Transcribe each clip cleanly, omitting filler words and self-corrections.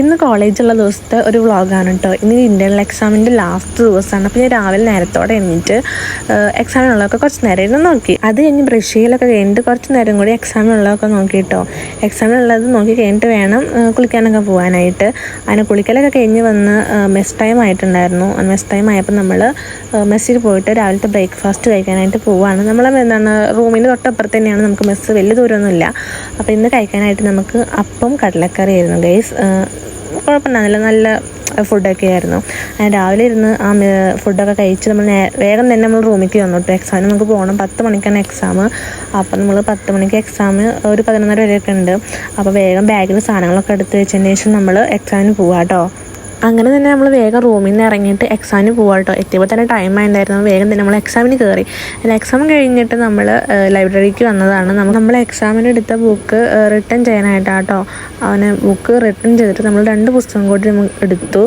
ഇന്ന് കോളേജുള്ള ദിവസത്തെ ഒരു വ്ളോഗാണ് കേട്ടോ. ഇന്ന് ഇൻ്റേണൽ എക്സാമിൻ്റെ ലാസ്റ്റ് ദിവസമാണ്. അപ്പോൾ ഞാൻ രാവിലെ നേരത്തോടെ എണീറ്റ് എക്സാമിനുള്ളതൊക്കെ കുറച്ച് നേരം ഇരുന്ന് നോക്കി. അത് കഴിഞ്ഞ് ബ്രഷ് ചെയ്യലൊക്കെ കഴിഞ്ഞിട്ട് കുറച്ച് നേരം കൂടി എക്സാമിനുള്ളതൊക്കെ നോക്കി കേട്ടോ. എക്സാമിനുള്ളത് നോക്കി കഴിഞ്ഞിട്ട് വേണം കുളിക്കാനൊക്കെ പോകാനായിട്ട്. അങ്ങനെ കുളിക്കലൊക്കെ കഴിഞ്ഞ് വന്ന് മെസ് ടൈം ആയിട്ടുണ്ടായിരുന്നു. മെസ് ടൈം ആയപ്പോൾ നമ്മൾ മെസ്സിൽ പോയിട്ട് രാവിലത്തെ ബ്രേക്ക്ഫാസ്റ്റ് കഴിക്കാനായിട്ട് പോവുകയാണ്. നമ്മൾ എന്താണ് റൂമിൻ്റെ തൊട്ടപ്പുറത്ത് തന്നെയാണ് നമുക്ക് മെസ്സ്, വലിയ ദൂരമൊന്നുമില്ല. അപ്പോൾ ഇന്ന് കഴിക്കാനായിട്ട് നമുക്ക് അപ്പം കടലക്കറി ആയിരുന്നു ഗൈസ്. കുഴപ്പമുണ്ടായിരുന്നില്ല, നല്ല ഫുഡൊക്കെ ആയിരുന്നു. രാവിലെ ഇരുന്ന് ആ ഫുഡൊക്കെ കഴിച്ച് നമ്മൾ വേഗം തന്നെ നമ്മൾ റൂമിലേക്ക് വന്നു കേട്ടോ. എക്സാമിന് നമുക്ക് പോകണം, 10 മണിക്കാണ് എക്സാം. അപ്പോൾ നമ്മൾ 10 മണിക്ക് എക്സാം ഒരു 11:30 വരെയൊക്കെ ഉണ്ട്. അപ്പോൾ വേഗം ബാഗിൽ സാധനങ്ങളൊക്കെ എടുത്ത് വെച്ചതിന് ശേഷം നമ്മൾ എക്സാമിന് പോവാം കേട്ടോ. അങ്ങനെ തന്നെ നമ്മൾ വേഗം റൂമിൽ നിന്ന് ഇറങ്ങിയിട്ട് എക്സാമിന് പോകാം കേട്ടോ. എത്തിയപ്പോൾ തന്നെ ടൈം ആയിട്ടുണ്ടായിരുന്നു. വേഗം തന്നെ നമ്മൾ എക്സാമിന് കയറി. എക്സാം കഴിഞ്ഞിട്ട് നമ്മൾ ലൈബ്രറിക്ക് വന്നതാണ്. നമ്മൾ എക്സാമിന് എടുത്ത ബുക്ക് റിട്ടേൺ ചെയ്യാനായിട്ടാട്ടോ. അവനെ ബുക്ക് റിട്ടേൺ ചെയ്തിട്ട് നമ്മൾ 2 പുസ്തകം കൂടി എടുത്തു.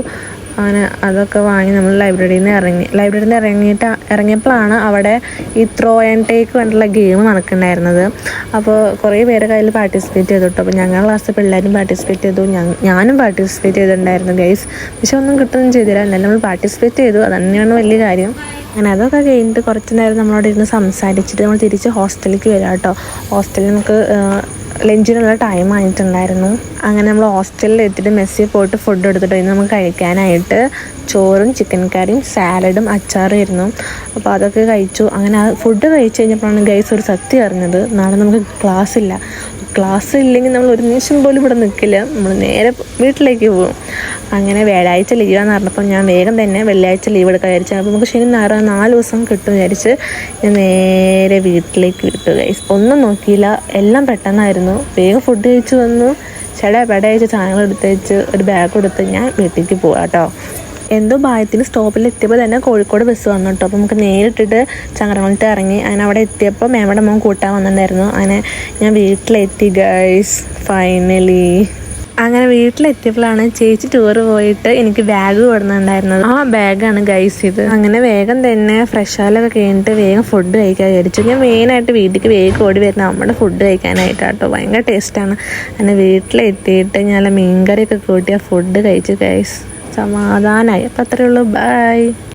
അങ്ങനെ അതൊക്കെ വാങ്ങി നമ്മൾ ലൈബ്രറിയിൽ നിന്ന് ഇറങ്ങിയപ്പോഴാണ് അവിടെ ഈ ത്രോ ആൻഡ് ടേക്ക് വേണ്ടിയുള്ള ഗെയിം നടക്കുന്നുണ്ടായിരുന്നത്. അപ്പോൾ കുറേ പേര് കയ്യിൽ പാർട്ടിസിപ്പേറ്റ് ചെയ്തു കേട്ടോ. അപ്പോൾ ഞങ്ങളുടെ ക്ലാസ്സിൽ പിള്ളേരും പാർട്ടിസിപ്പേറ്റ് ചെയ്തു, ഞാനും പാർട്ടിസിപ്പേറ്റ് ചെയ്തിട്ടുണ്ടായിരുന്നു ഗൈസ്. പക്ഷെ ഒന്നും കിട്ടുകയൊന്നും ചെയ്തില്ല. എന്നാലും നമ്മൾ പാർട്ടിസിപ്പേറ്റ് ചെയ്തു, അത് തന്നെയാണ് വലിയ കാര്യം. അങ്ങനെ അതൊക്കെ കഴിഞ്ഞിട്ട് കുറച്ച് നേരം നമ്മളോട് ഇരുന്ന് സംസാരിച്ചിട്ട് നമ്മൾ തിരിച്ച് ഹോസ്റ്റലിലേക്ക് വരാം കേട്ടോ. ഹോസ്റ്റലിൽ നമുക്ക് ലഞ്ചിനുള്ള ടൈം ആയിട്ടുണ്ടായിരുന്നു. അങ്ങനെ നമ്മൾ ഹോസ്റ്റലിൽ എത്തിയിട്ട് മെസ്സിൽ പോയിട്ട് ഫുഡ് എടുത്തിട്ട് ഇന്ന് നമുക്ക് കഴിക്കാനായിട്ട് ചോറും ചിക്കൻ കറിയും സാലഡും അച്ചാറും ആയിരുന്നു. അപ്പോൾ അതൊക്കെ കഴിച്ചു. അങ്ങനെ ആ ഫുഡ് കഴിച്ച് കഴിഞ്ഞപ്പോഴാണ് ഗൈസ് ഒരു സത്യം അറിഞ്ഞത്, നാളെ നമുക്ക് ക്ലാസ് ഇല്ലെങ്കിൽ നമ്മൾ ഒരു നിമിഷം പോലും ഇവിടെ നിൽക്കില്ല, നമ്മൾ നേരെ വീട്ടിലേക്ക് പോകും. അങ്ങനെ വ്യാഴാഴ്ച ലീവാന്ന് പറഞ്ഞപ്പോൾ ഞാൻ വേഗം തന്നെ വെള്ളിയാഴ്ച ലീവ് എടുക്കാൻ വിചാരിച്ചു. അപ്പോൾ നമുക്ക് ശനി ഞായർ 4 ദിവസം കിട്ടും വിചാരിച്ച് ഞാൻ നേരെ വീട്ടിലേക്ക് വിട്ടു ഗൈസ്. ഒന്നും നോക്കിയില്ല, എല്ലാം പെട്ടെന്നായിരുന്നു. വേഗം ഫുഡ് കഴിച്ച് വന്നു, പെടയച്ച് സാധനങ്ങൾ എടുത്ത് വെച്ച് ഒരു ബാഗ് കൊടുത്ത് ഞാൻ വീട്ടിലേക്ക് പോകാം കേട്ടോ. എന്തോ ഭാഗ്യത്തിന് സ്റ്റോപ്പിൽ എത്തിയപ്പോൾ തന്നെ കോഴിക്കോട് ബസ് വന്നു കേട്ടോ. അപ്പോൾ നമുക്ക് നേരിട്ടിട്ട് ചങ്ങരംകുളത്ത് ഇറങ്ങി. അങ്ങനെ അവിടെ എത്തിയപ്പോൾ മേമയുടെ മോൻ കൂട്ടാൻ വന്നിട്ടുണ്ടായിരുന്നു. അങ്ങനെ ഞാൻ വീട്ടിലെത്തി ഗൈസ് ഫൈനലി. അങ്ങനെ വീട്ടിലെത്തിയപ്പോഴാണ് ചേച്ചി ടൂറ് പോയിട്ട് എനിക്ക് ബാഗ് കൊടുക്കുന്നുണ്ടായിരുന്നത്. ആ ബാഗാണ് ഗൈസ് ഇത്. അങ്ങനെ വേഗം തന്നെ ഫ്രഷാലൊക്കെ കഴിഞ്ഞിട്ട് വേഗം ഫുഡ് കഴിക്കാൻ വിചാരിച്ചു. ഞാൻ മെയിനായിട്ട് വീട്ടിലേക്ക് വേഗം ഓടി വരുന്ന നമ്മുടെ ഫുഡ് കഴിക്കാനായിട്ടാട്ടോ. ഭയങ്കര ടേസ്റ്റാണ്. അങ്ങനെ വീട്ടിലെത്തിയിട്ട് ഞാൻ മീൻകറിയൊക്കെ കൂട്ടിയ ഫുഡ് കഴിച്ചു ഗൈസ്. സമാധാനമായി. അപ്പം അത്രയേ ഉള്ളൂ. ബൈ.